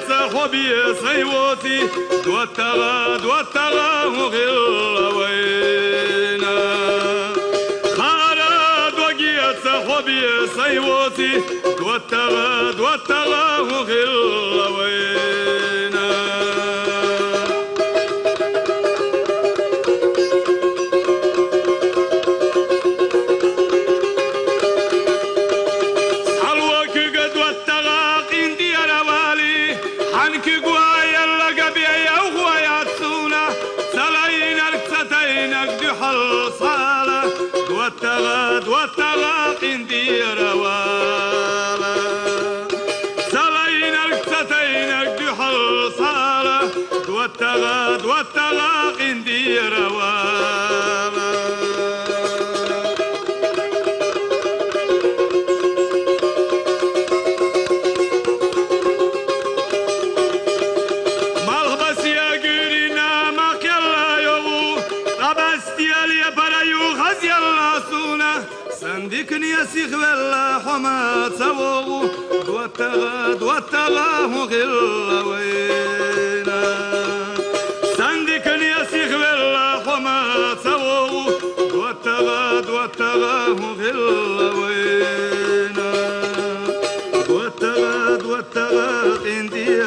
صاحبي صيوتي دوتغا غير وينا خالد وقيت صاحبي صيوتي دوتغا غير وينا دوتغا قندي روالا سلاين الكتتينك دي حل صالة دوتغا قندي روالا مالغبس يا قرينا ماك يلا يغو غبست يا برايو غزي الله سونا سندكني يا سيخ ولا حما تسوغو دوتغا غير وينا سندكني يا سيخ ولا حما تسوغو دوتغا غير وينا دوتغا قندي